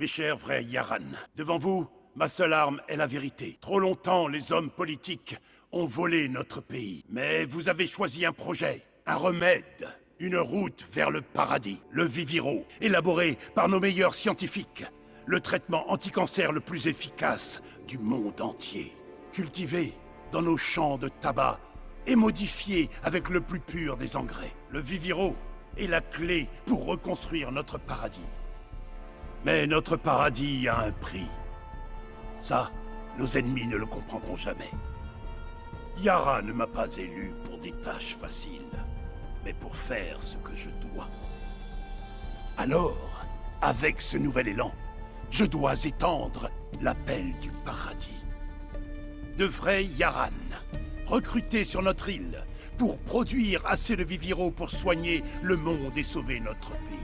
Mes chers vrais Yaran, devant vous, ma seule arme est la vérité. Trop longtemps, les hommes politiques ont volé notre pays. Mais vous avez choisi un projet, un remède, une route vers le paradis. Le Viviro, élaboré par nos meilleurs scientifiques. Le traitement anti-cancer le plus efficace du monde entier. Cultivé dans nos champs de tabac et modifié avec le plus pur des engrais. Le Viviro est la clé pour reconstruire notre paradis. Mais notre paradis a un prix. Ça, nos ennemis ne le comprendront jamais. Yara ne m'a pas élu pour des tâches faciles, mais pour faire ce que je dois. Alors, avec ce nouvel élan, je dois étendre l'appel du paradis. De vrais Yaran, recrutés sur notre île, pour produire assez de Viviro pour soigner le monde et sauver notre pays.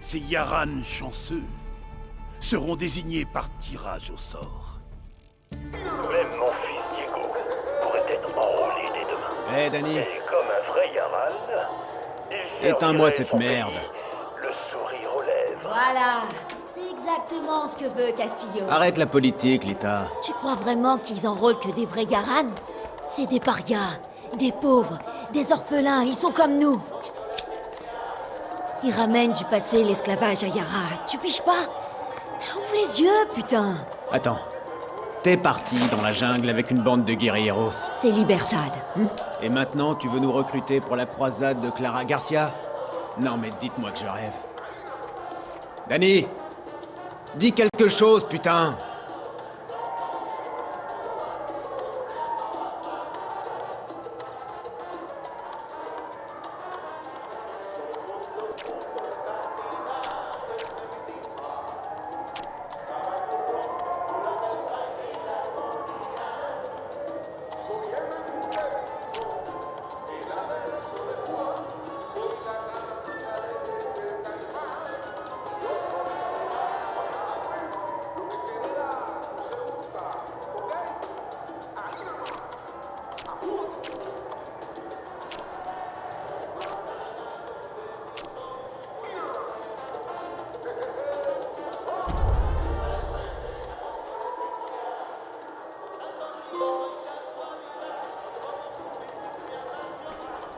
Ces Yaran chanceux seront désignés par tirage au sort. Même mon fils Diego pourrait être enrôlé dès demain. Hé, Danny. Et comme un vrai Yaran, il Éteins-moi servirait cette son merde. pays, le sourire aux lèvres. Voilà, c'est exactement ce que veut Castillo. Arrête la politique, Lita. Tu crois vraiment qu'ils enrôlent que des vrais Yaran? C'est des parias, des pauvres, des orphelins, ils sont comme nous. Ils ramènent du passé l'esclavage à Yara, tu piges pas? Ouvre les yeux, putain. Attends. T'es parti dans la jungle avec une bande de guerrilleros. C'est Libertad. Et maintenant, tu veux nous recruter pour la croisade de Clara Garcia? Non, mais dites-moi que je rêve. Danny! Dis quelque chose, putain!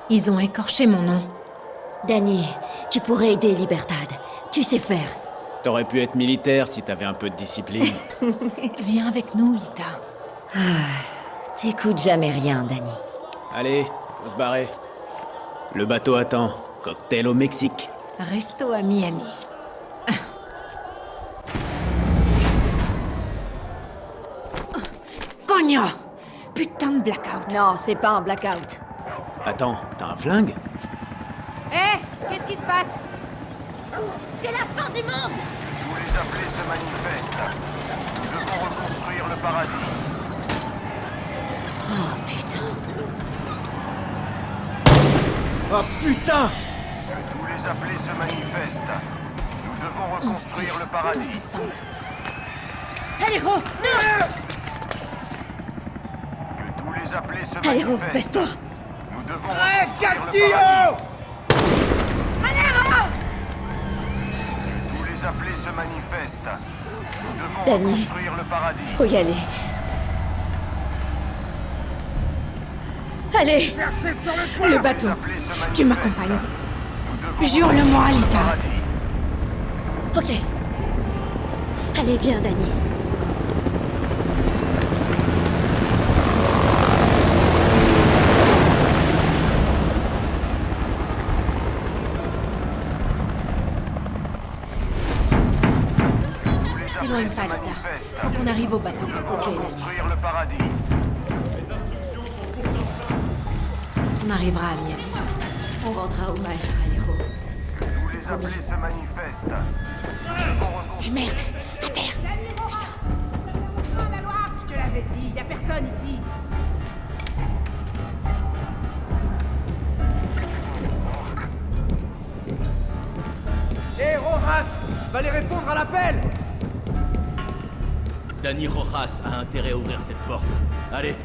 Ils ont écorché mon nom. Danny, tu pourrais aider Libertad. Tu sais faire. T'aurais pu être militaire si t'avais un peu de discipline. Viens avec nous, Lita. T'écoutes jamais rien, Danny. Allez, faut se barrer. Le bateau attend. Cocktail au Mexique. Resto à Miami. Cogna! Putain de blackout. Non, c'est pas un blackout. Attends, t'as un flingue? Hé! Qu'est-ce qui se passe? C'est la fin du monde! Tous les appelés se manifestent. Nous devons reconstruire le paradis. Oh, putain. Oh putain! Que tous les appelés se manifestent. Nous devons On se reconstruire tire, le paradis. tous ensemble. Aléro, non! Que tous les appelés se Aléro, manifestent. baisse-toi! Nous devons reconstruire le paradis. Tous les appelés se manifestent. Nous devons Danny. reconstruire le paradis. Faut y aller. Allez! Le bateau. Les appelés se manifestent. Tu m'accompagnes. Nous devons Jure-le-moi, reconstruire le Lita. paradis. Ok. Allez, viens, Danny. T'éloigne pas, Lita. Faut qu'on arrive au bateau. Ok, Danny. Reconstruire le paradis. On arrivera à Miami. On rentrera au mal, Aléro. Tous les appelés se manifestent. Nous devons reconstruire. Mais merde! À terre! Putain! La loi, je te l'avais dit, y a personne ici. Hé, Rojas, va les répondre à l'appel. Danny Rojas a intérêt à ouvrir cette porte. Allez.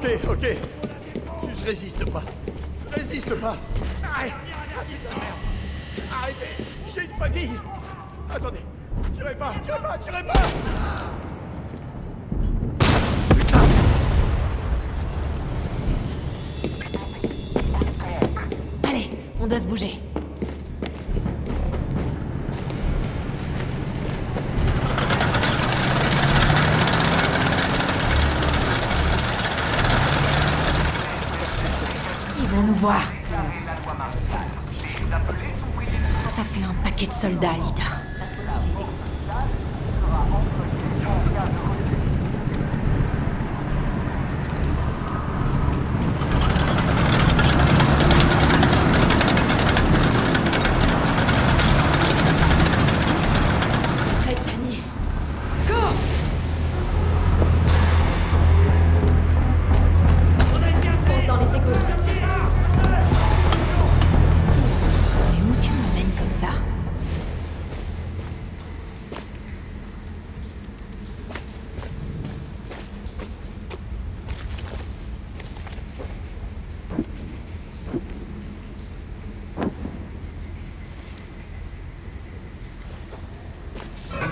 Ok. Je résiste pas. Arrêtez. J'ai une famille. Attendez. Tirez pas. Allez, on doit se bouger. Ils vont nous voir. Ça fait un paquet de soldats, Lida.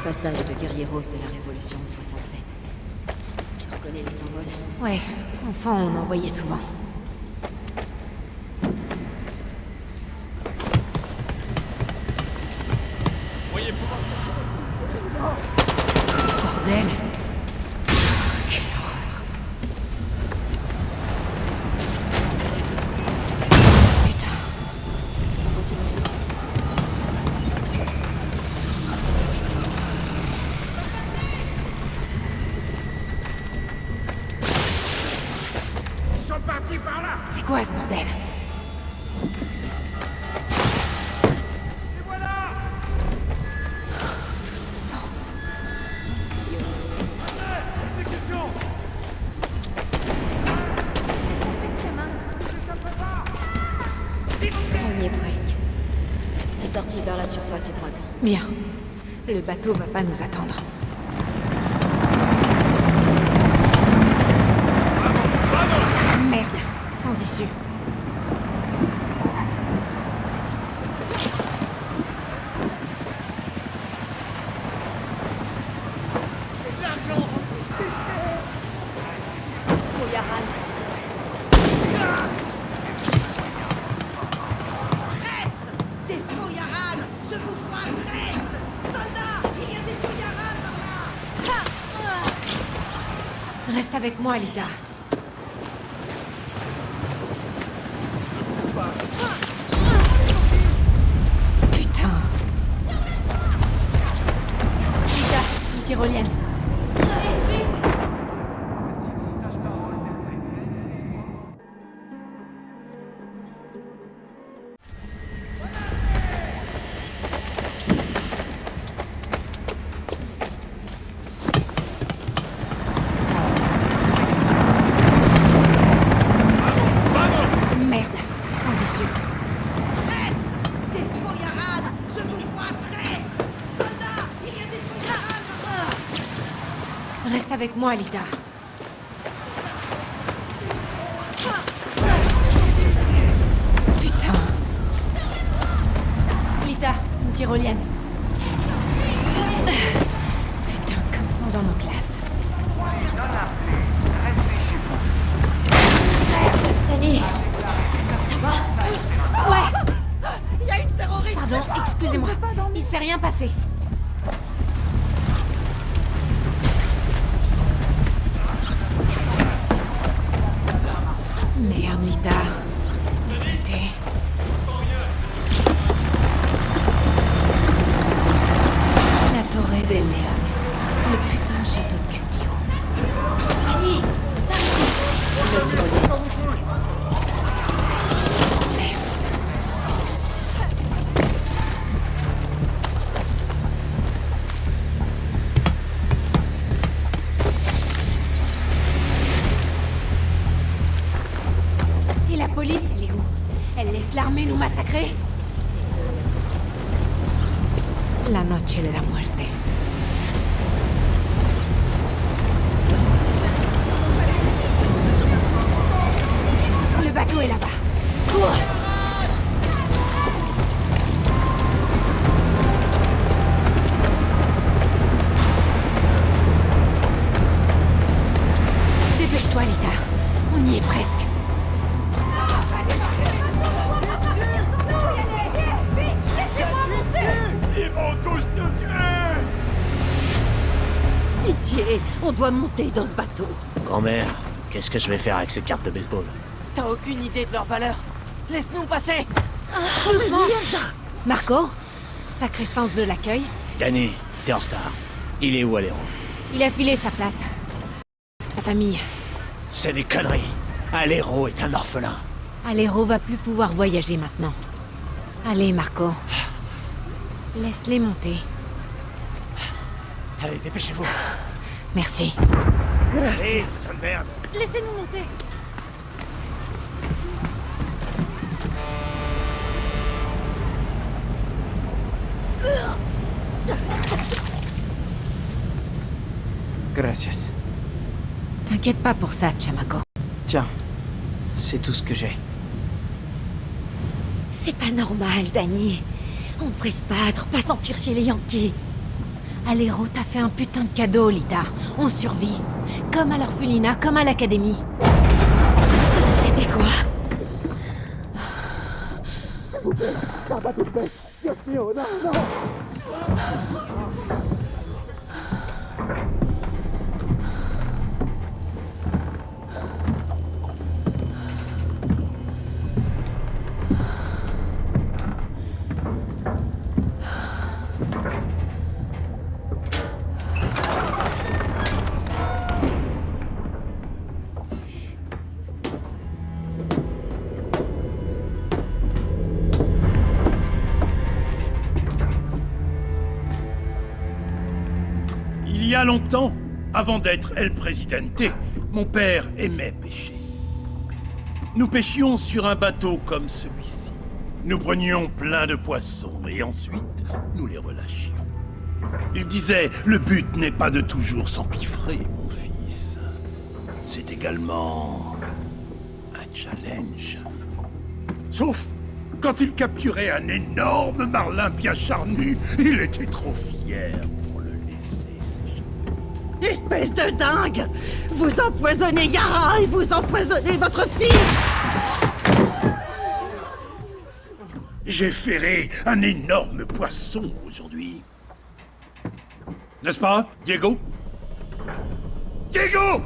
Passage de guerrieros de la Révolution de 67. Tu reconnais les symboles? Ouais, enfant, on en voyait souvent. Bordel! Quelle horreur! Putain! Continue. C'est quoi ce bordel? Et voilà! Tout ce sang. Exécution! On y est presque. La sortie vers la surface est dragon. Bien. Le bateau va pas nous attendre. Merde, sans issue. Reste avec moi, Lita. Putain. Lita, une tyrolienne. Reste avec moi, Lita. Putain. Lita, une tyrolienne. Putain, comme dans nos classes. Dani, ça va? Ouais. Il y a une terroriste! Pardon, excusez-moi. Il s'est rien passé. Merde, Lita. C'était... La Torre del Leone. Le putain de château de Castillo. Dani, par ici. Le tyrolienne. Et la police, elle est où? Elle laisse l'armée nous massacrer? La noche de la muerte. Le bateau est là-bas. Cours! Dépêche-toi, Lita. On y est presque. Ils vont tous nous tuer! Pitié, on doit monter dans ce bateau. Grand-mère, qu'est-ce que je vais faire avec cette carte de baseball? T'as aucune idée de leur valeur. Laisse-nous passer. Doucement! Marco? Sacré sens de l'accueil. Danny, t'es en retard. Il est où, Aléro? Il a filé sa place. Sa famille. C'est des conneries. Aléro est un orphelin. Aléro va plus pouvoir voyager maintenant. Allez, Marco. Laisse-les monter. Allez, dépêchez-vous. Merci. Hé, sale merde! Laissez-nous monter. Gracias. T'inquiète pas pour ça, Chamaco. Tiens, c'est tout ce que j'ai. C'est pas normal, Danny. On devrait se battre, pas s'enfuir chez les Yankees. Aléro t'a fait un putain de cadeau, Lita. On survit. Comme à l'orphelinat, comme à l'académie. C'était quoi? Il y a longtemps, avant d'être El Presidente, mon père aimait pêcher. Nous pêchions sur un bateau comme celui-ci. Nous prenions plein de poissons et ensuite nous les relâchions. Il disait, le but n'est pas de toujours s'empiffrer, mon fils. C'est également un challenge. Sauf quand il capturait un énorme marlin bien charnu, il était trop fier pour le laisser s'échapper. Espèce de dingue! Vous empoisonnez Yara et vous empoisonnez votre fille! J'ai ferré un énorme poisson aujourd'hui. N'est-ce pas, Diego? Diego!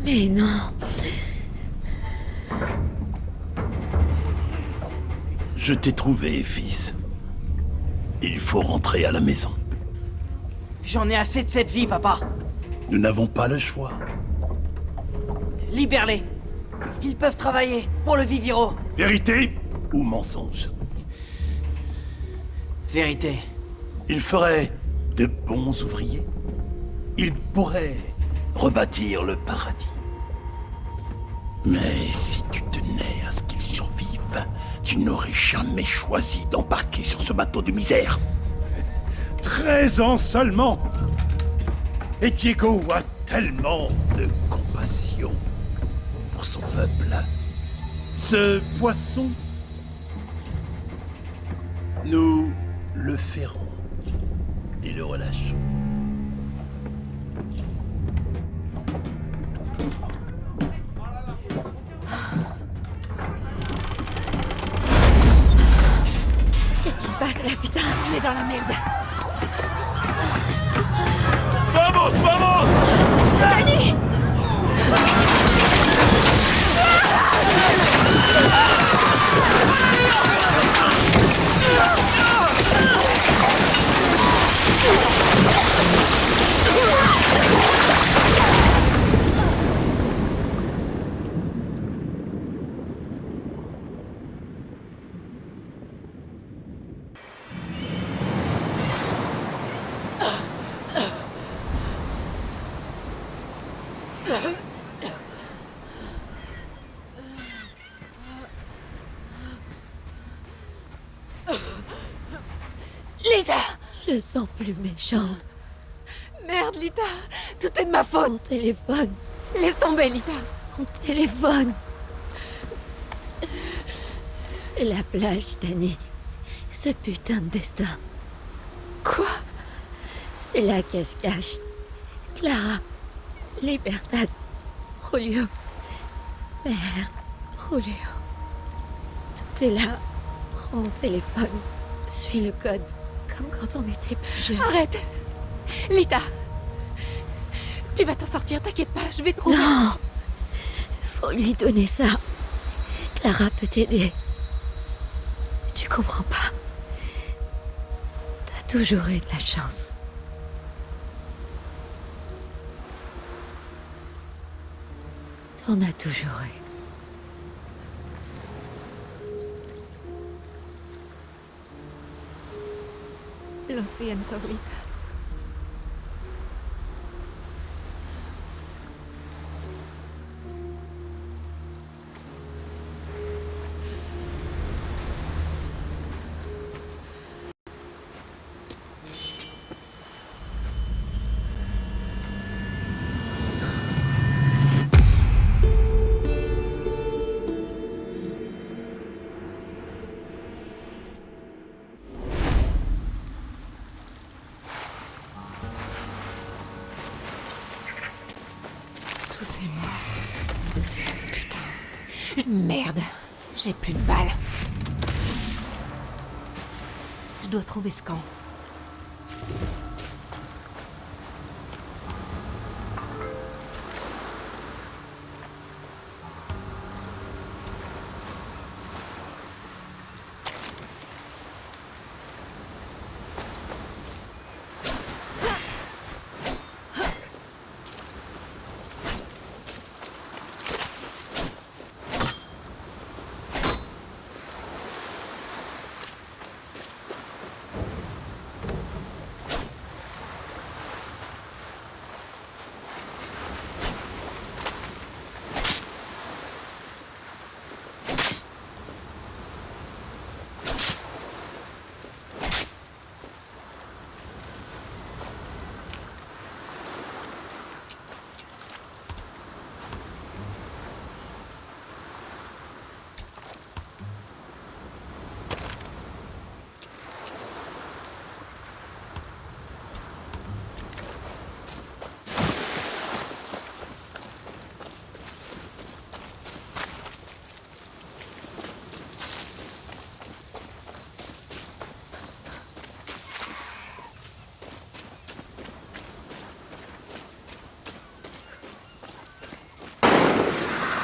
Mais non. Je t'ai trouvé, fils. Il faut rentrer à la maison. J'en ai assez de cette vie, papa. Nous n'avons pas le choix. Libère-les. Ils peuvent travailler pour le Viviro. Vérité ou mensonge? Vérité. Ils feraient de bons ouvriers. Ils pourraient rebâtir le paradis. Mais si tu tenais à ce qu'ils survivent, tu n'aurais jamais choisi d'embarquer sur ce bateau de misère. 13 ans seulement. Et Diego a tellement de compassion pour son peuple. Ce poisson, nous le ferrons et le relâchons. Qu'est-ce qui se passe là, putain? On est dans la merde. Vamos, vamos! Danny! Lita! Je sens plus méchant. Merde, Lita! Tout est de ma faute! Mon téléphone. Laisse tomber, Lita. Mon téléphone. C'est la plage, Dani. Ce putain de destin. Quoi? C'est là qu'elle se cache. Clara. Libertad. Julio. Merde. Julio. Tout est là. Prends mon téléphone. Suis le code. Comme quand on était plus jeunes. Arrête! Lita! Tu vas t'en sortir, t'inquiète pas, je vais trouver... Non! Faut lui donner ça. Clara peut t'aider. Tu comprends pas? T'as toujours eu de la chance. T'en as toujours eu. Lo siento, Lita. C'est mort. Putain. Merde. J'ai plus de balles. Je dois trouver ce camp.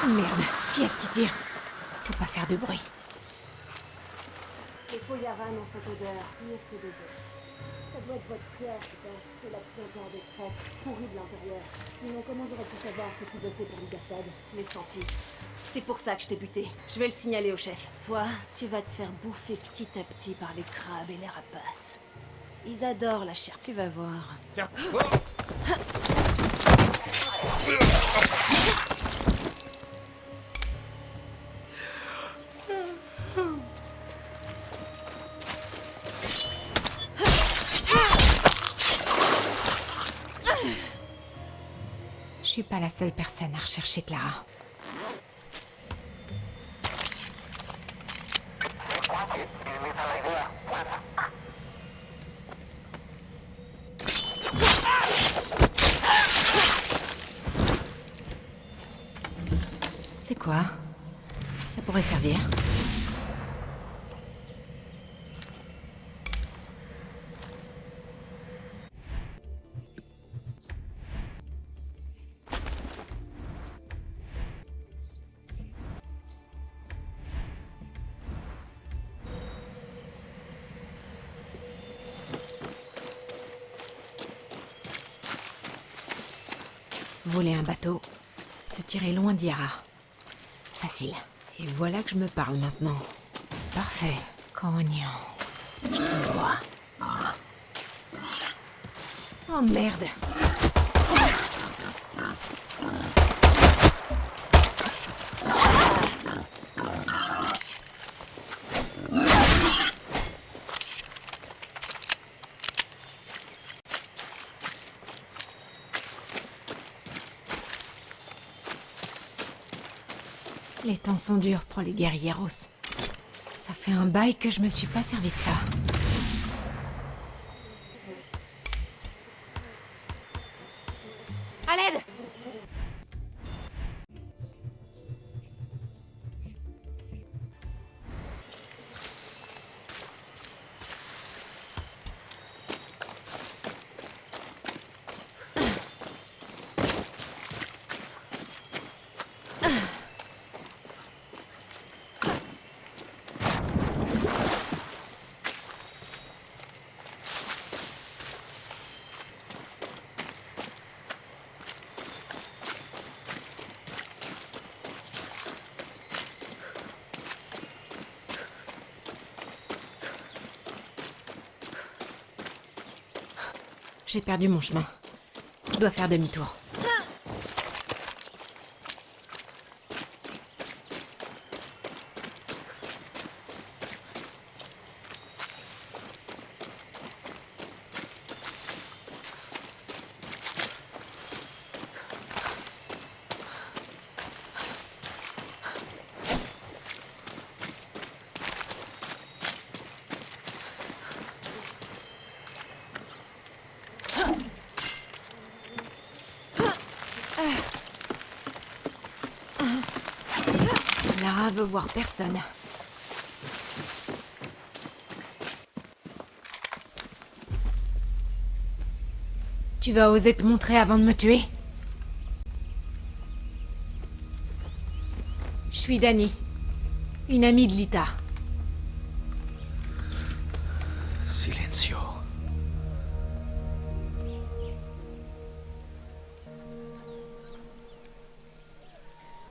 Merde, qui est-ce qui tire? Faut pas faire de bruit. Les faux Yaran ont cette odeur, pire que des œufs. Ça doit être votre pierre, putain. C'est l'action encore des traîtres, pourri de l'intérieur. Sinon, comment j'aurais pu savoir que tu bossais pour Libertad? Mais senti. C'est pour ça que je t'ai buté. Je vais le signaler au chef. Toi, tu vas te faire bouffer petit à petit par les crabes et les rapaces. Ils adorent la chair, tu vas voir. Je suis pas la seule personne à rechercher Clara. C'est quoi? Ça pourrait servir. Voler un bateau, se tirer loin d'Yara. Facile. Et voilà que je me parle maintenant. Parfait. Cognon. Je te vois. Oh merde. Les temps sont durs pour les guerrieros. Ça fait un bail que je me suis pas servi de ça. À l'aide! J'ai perdu mon chemin. Je dois faire demi-tour. Lara veut voir personne. Tu vas oser te montrer avant de me tuer? Je suis Dani, une amie de Lita. Silencio.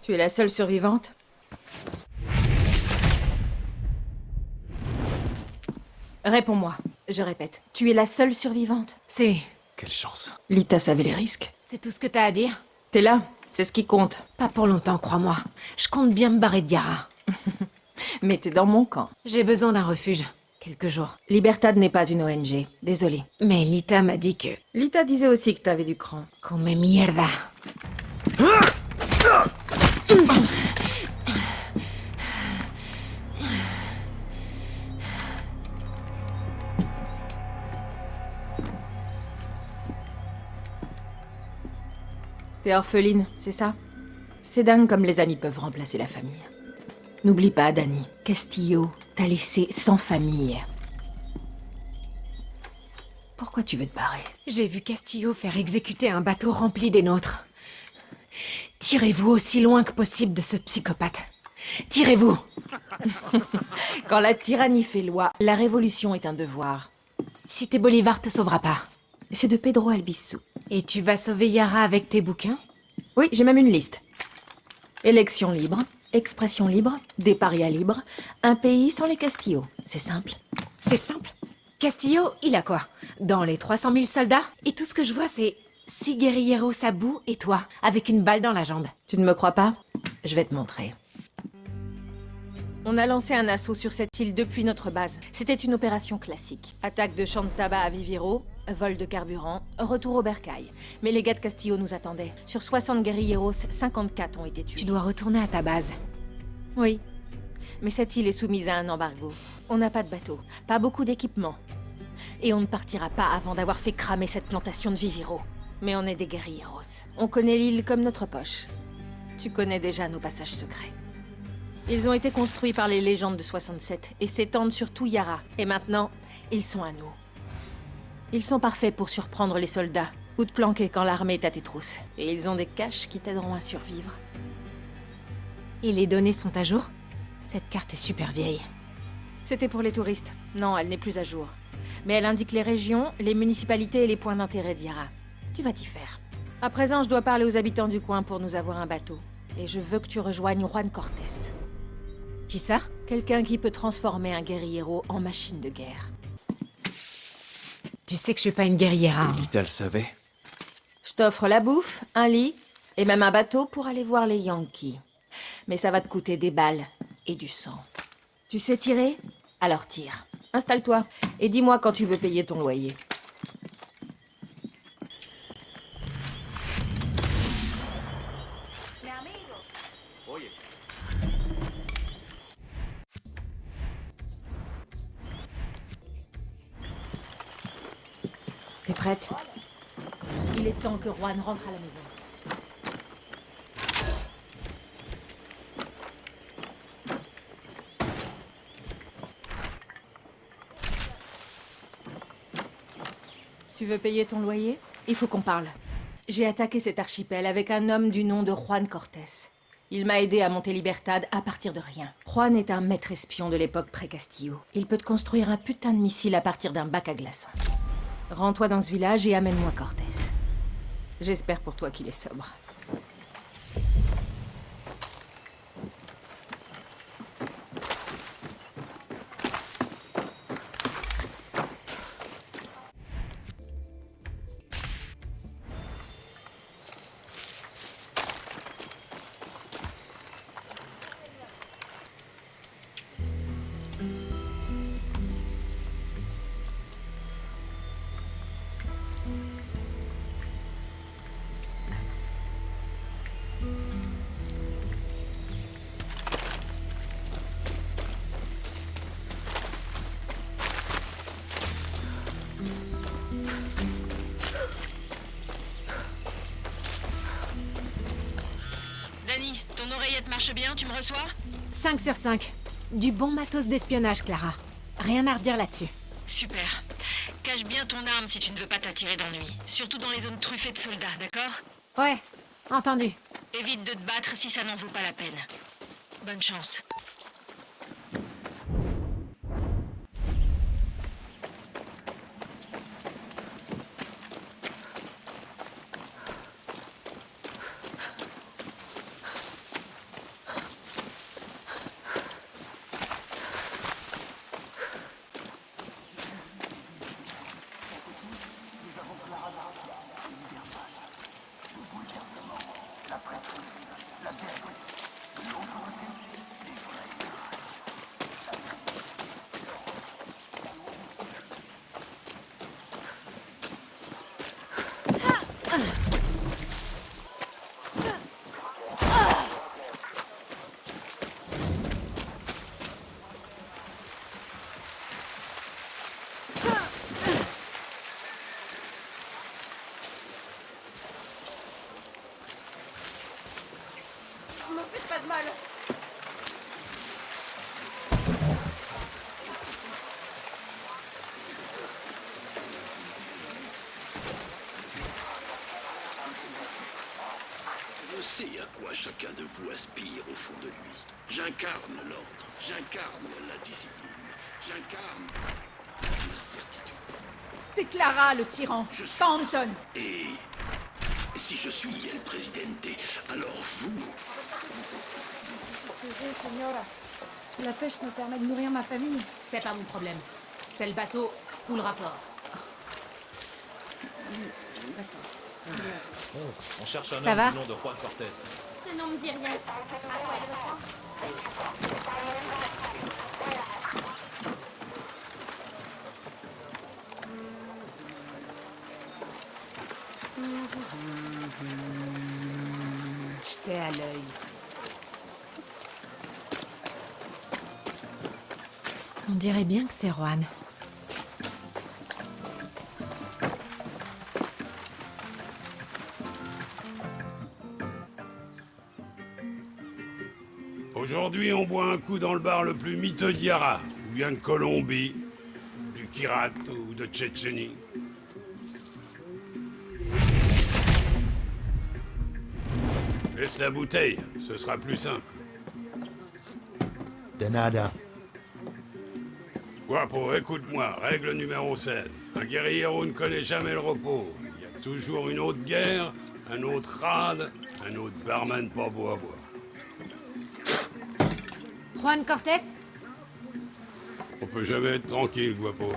Tu es la seule survivante? Réponds-moi. Je répète, tu es la seule survivante? C'est... Quelle chance. Lita savait les risques. C'est tout ce que t'as à dire? T'es là, c'est ce qui compte. Pas pour longtemps, crois-moi. Je compte bien me barrer de Yara. Mais t'es dans mon camp. J'ai besoin d'un refuge. Quelques jours. Libertad n'est pas une ONG. Désolée. Mais Lita m'a dit que... Lita disait aussi que t'avais du cran. Come mierda. T'es orpheline, c'est ça? C'est dingue comme les amis peuvent remplacer la famille. N'oublie pas, Dani, Castillo t'a laissé sans famille. Pourquoi tu veux te barrer? J'ai vu Castillo faire exécuter un bateau rempli des nôtres. Tirez-vous aussi loin que possible de ce psychopathe. Tirez-vous! Quand la tyrannie fait loi, la révolution est un devoir. Cité Bolivar te sauvera pas. C'est de Pedro Albizu. Et tu vas sauver Yara avec tes bouquins? Oui, j'ai même une liste. Élections libres, expression libre, des parias libres, un pays sans les Castillo. C'est simple. C'est simple? Castillo, il a quoi? Dans les 300 000 soldats? Et tout ce que je vois, c'est 6 guerrilleros à bout et toi, avec une balle dans la jambe. Tu ne me crois pas? Je vais te montrer. On a lancé un assaut sur cette île depuis notre base. C'était une opération classique. Attaque de champs de tabac à Viviro, vol de carburant, retour au bercail. Mais les gars de Castillo nous attendaient. Sur 60 guerrilleros, 54 ont été tués. Tu dois retourner à ta base. Oui. Mais cette île est soumise à un embargo. On n'a pas de bateau, pas beaucoup d'équipement. Et on ne partira pas avant d'avoir fait cramer cette plantation de Viviro. Mais on est des guerrilleros. On connaît l'île comme notre poche. Tu connais déjà nos passages secrets. Ils ont été construits par les légendes de 67 et s'étendent sur tout Yara. Et maintenant, ils sont à nous. Ils sont parfaits pour surprendre les soldats ou te planquer quand l'armée est à tes trousses. Et ils ont des caches qui t'aideront à survivre. Et les données sont à jour? Cette carte est super vieille. C'était pour les touristes. Non, elle n'est plus à jour. Mais elle indique les régions, les municipalités et les points d'intérêt d'Yara. Tu vas t'y faire. À présent, je dois parler aux habitants du coin pour nous avoir un bateau. Et je veux que tu rejoignes Juan Cortés. Qui ça? Quelqu'un qui peut transformer un guerriero en machine de guerre. Tu sais que je suis pas une guerrière, hein? Lita le savait. Je t'offre la bouffe, un lit, et même un bateau pour aller voir les Yankees. Mais ça va te coûter des balles et du sang. Tu sais tirer? Alors tire. Installe-toi, et dis-moi quand tu veux payer ton loyer. T'es prête? Il est temps que Juan rentre à la maison. Tu veux payer ton loyer? Il faut qu'on parle. J'ai attaqué cet archipel avec un homme du nom de Juan Cortés. Il m'a aidé à monter Libertad à partir de rien. Juan est un maître espion de l'époque pré-Castillo. Il peut te construire un putain de missile à partir d'un bac à glaçons. Rends-toi dans ce village et amène-moi Cortés. J'espère pour toi qu'il est sobre. Dani, ton oreillette marche bien, tu me reçois? 5 sur 5. Du bon matos d'espionnage, Clara. Rien à redire là-dessus. Super. Cache bien ton arme si tu ne veux pas t'attirer d'ennui. Surtout dans les zones truffées de soldats, d'accord? Ouais, entendu. Évite de te battre si ça n'en vaut pas la peine. Bonne chance. Me faites pas de mal. Je sais à quoi chacun de vous aspire au fond de lui. J'incarne l'ordre, j'incarne la discipline, j'incarne la certitude. C'est Clara, le tyran, pas Anton. Et si je suis el presidente, alors vous... Désolée, Señora. La pêche me permet de nourrir ma famille. C'est pas mon problème. C'est le bateau ou le rapport. On cherche un Ça va homme du nom de Juan Cortés. Ce nom me dit rien. J'étais à l'œil. On dirait bien que c'est Juan. Aujourd'hui, on boit un coup dans le bar le plus miteux d'Yara, ou bien de Colombie, du Kirat ou de Tchétchénie. Laisse la bouteille, ce sera plus simple. De nada. Guapo, écoute-moi, règle numéro 16. Un guerriero ne connaît jamais le repos. Il y a toujours une autre guerre, un autre rade, un autre barman pas beau à voir. Juan Cortés? On peut jamais être tranquille, Guapo.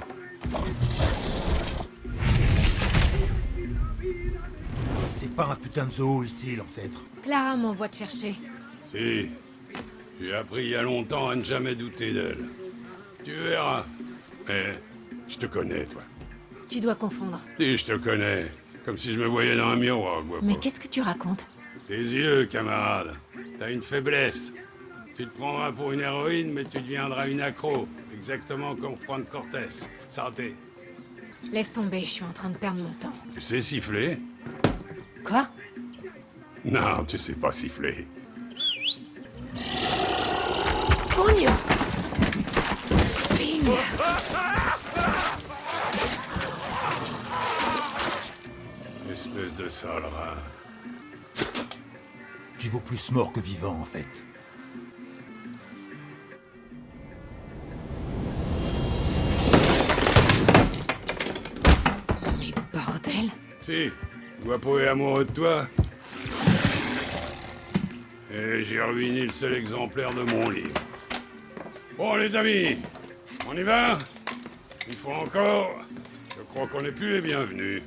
C'est pas un putain de zoo ici, l'ancêtre. Clara m'envoie te chercher. Si, j'ai appris il y a longtemps à ne jamais douter d'elle. Tu verras. Mais je te connais, toi. Tu dois confondre. Si, je te connais. Comme si je me voyais dans un miroir, Guapo. Mais qu'est-ce que tu racontes? Tes yeux, camarade. T'as une faiblesse. Tu te prendras pour une héroïne, mais tu deviendras une accro. Exactement comme Juan Cortés. Santé. Laisse tomber, je suis en train de perdre mon temps. Tu sais siffler? Quoi? Non, tu sais pas siffler. Coño! Bing! Espèce de sale rat. Tu vaux plus mort que vivant, en fait. Mais bordel! Si, Guapo est amoureux de toi. Et j'ai ruiné le seul exemplaire de mon livre. Bon, les amis, on y va? Une fois encore, je crois qu'on n'est plus les bienvenus.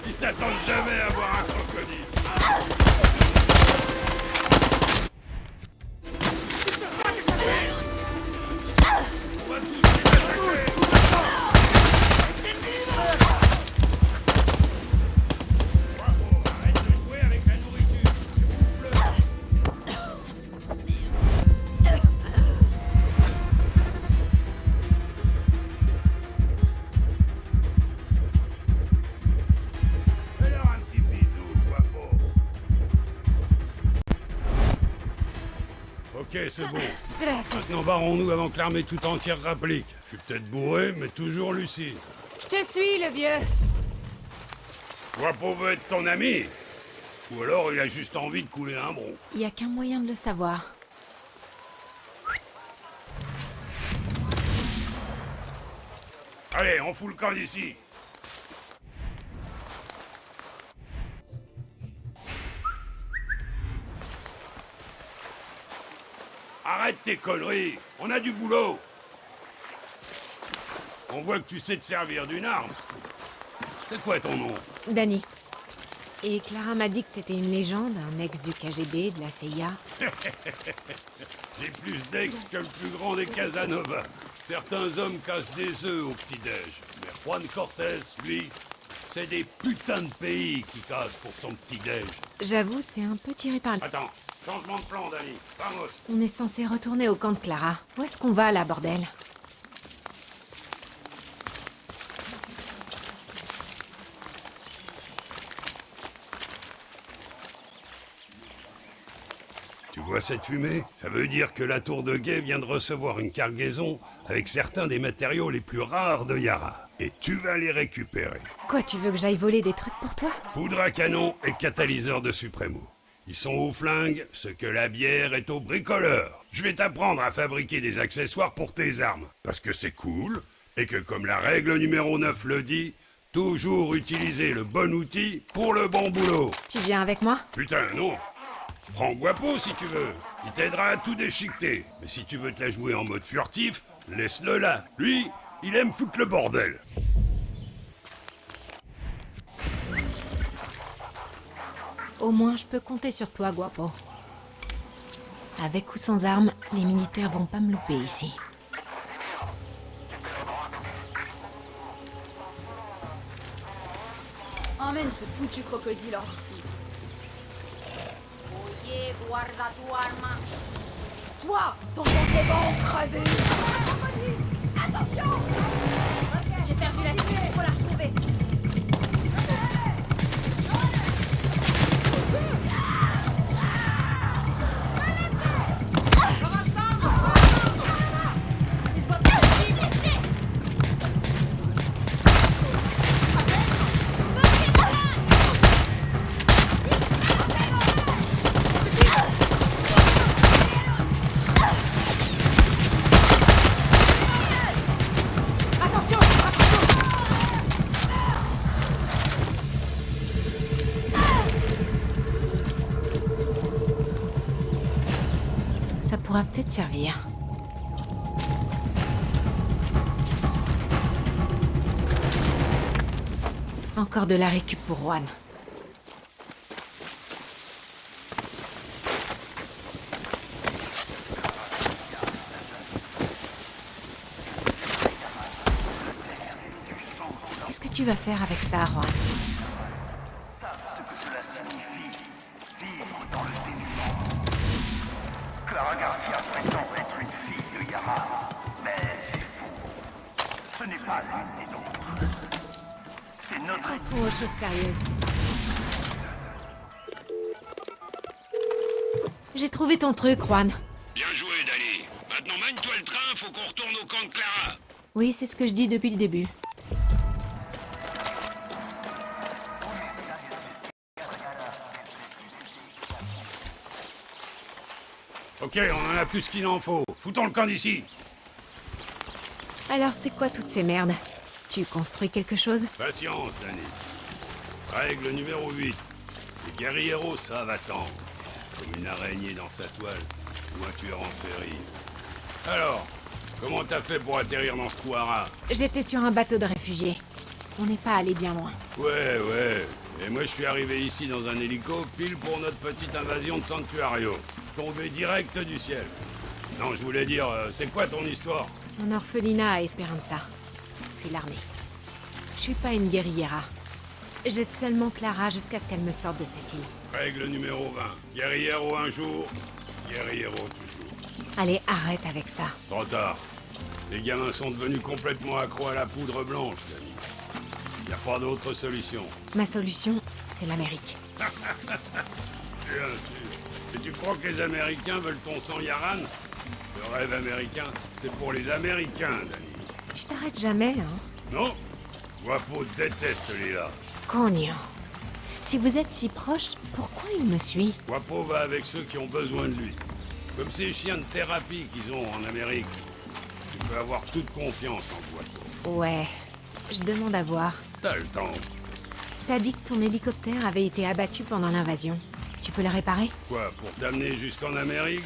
Ils s'attendent jamais à voir un crocodile. On va tous les massacrer. Bravo, arrête de jouer avec la nourriture. Fais-leur un petit bisou, Guapo. Ok, c'est bon. Gracias. Maintenant barrons-nous avant que l'armée tout entière rapplique. Je suis peut-être bourré, mais toujours lucide. Je te suis, le vieux! Guapo veut être ton ami. Ou alors il a juste envie de couler un bron. Y a qu'un moyen de le savoir. Allez, on fout le camp d'ici. Arrête tes conneries, on a du boulot. On voit que tu sais te servir d'une arme. C'est quoi ton nom? Danny. Et Clara m'a dit que t'étais une légende, un ex du KGB, de la CIA. J'ai plus d'ex que le plus grand des Casanova. Certains hommes cassent des œufs au petit-déj. Mais Juan Cortés, lui, c'est des putains de pays qui cassent pour son petit-déj. J'avoue, c'est un peu tiré par... Attends, changement de plan, Danny. Vamos. On est censé retourner au camp de Clara. Où est-ce qu'on va, là, bordel? Tu vois cette fumée? Ça veut dire que la tour de guet vient de recevoir une cargaison avec certains des matériaux les plus rares de Yara. Et tu vas les récupérer. Quoi, tu veux que j'aille voler des trucs pour toi? Poudre à canon et catalyseur de Supremo. Ils sont aux flingues, ce que la bière est aux bricoleurs. Je vais t'apprendre à fabriquer des accessoires pour tes armes. Parce que c'est cool, et que comme la règle numéro 9 le dit, toujours utiliser le bon outil pour le bon boulot. Tu viens avec moi? Putain, non. Prends Guapo si tu veux. Il t'aidera à tout déchiqueter. Mais si tu veux te la jouer en mode furtif, laisse-le là. Lui, il aime foutre le bordel. Au moins, je peux compter sur toi, Guapo. Avec ou sans armes, les militaires vont pas me louper ici. Emmène ce foutu crocodile hors d'ici. Oye, guarda tu arma. Toi, ton compte est bon, crevé. Attention! J'ai perdu la clé, faut la retrouver. Attention! pourra peut-être servir. Encore de la récup pour Juan. Qu'est-ce que tu vas faire avec ça, Juan? Savent ce que cela signifie, vivre dans le dénuement. Clara Garcia prétend être une fille de Yara, mais c'est faux. Ce n'est pas l'une des nôtres. C'est notre... Passons aux choses sérieuses. J'ai trouvé ton truc, Juan. Bien joué, Dali. Maintenant, mène-toi le train, faut qu'on retourne au camp de Clara. Oui, c'est ce que je dis depuis le début. Ok, on en a plus qu'il en faut. Foutons le camp d'ici. Alors, c'est quoi toutes ces merdes? Tu construis quelque chose? Patience, Danny. Règle numéro 8. Les guerrieros savent attendre. Comme une araignée dans sa toile, ou un tueur en série. Alors, comment t'as fait pour atterrir dans ce trou à rats? J'étais sur un bateau de réfugiés. On n'est pas allé bien loin. Ouais. Et moi, je suis arrivé ici dans un hélico, pile pour notre petite invasion de Sanctuario. Tombé direct du ciel. Non, je voulais dire, c'est quoi ton histoire? Mon orphelinat à Esperanza. Puis l'armée. Je suis pas une guerriera. J'aide seulement Clara jusqu'à ce qu'elle me sorte de cette île. Règle numéro 20. Guerriero un jour, guerriero toujours. Allez, arrête avec ça. Trop tard. Les gamins sont devenus complètement accros à la poudre blanche, Danny. Y a pas d'autre solution. Ma solution, c'est l'Amérique. Bien sûr. Et tu crois que les Américains veulent ton sang, Yaran? Le rêve américain, c'est pour les Américains, Danny. Tu t'arrêtes jamais, hein? Non? Guapo déteste les là. Cogno. Si vous êtes si proches, pourquoi il me suit? Guapo va avec ceux qui ont besoin de lui. Comme ces chiens de thérapie qu'ils ont en Amérique. Tu peux avoir toute confiance en Guapo. Ouais, je demande à voir. T'as le temps. T'as dit que ton hélicoptère avait été abattu pendant l'invasion. Tu peux le réparer? Quoi, pour t'amener jusqu'en Amérique?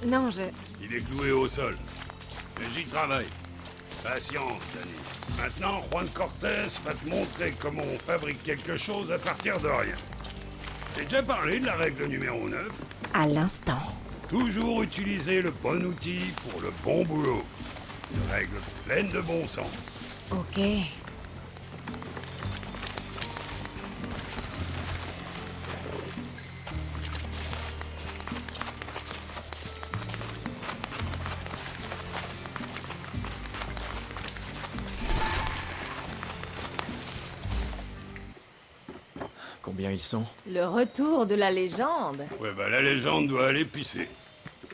Non, Il est cloué au sol. Mais j'y travaille. Patience, Danny. Maintenant, Juan Cortés va te montrer comment on fabrique quelque chose à partir de rien. J'ai déjà parlé de la règle numéro 9. À l'instant. Toujours utiliser le bon outil pour le bon boulot. Une règle pleine de bon sens. Ok. Combien ils sont? Le retour de la légende. Ouais, bah la légende doit aller pisser.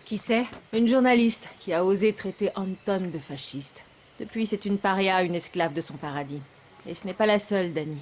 Qui c'est? Une journaliste qui a osé traiter Anton de fasciste. Depuis, c'est une paria, une esclave de son paradis. Et ce n'est pas la seule, Danny.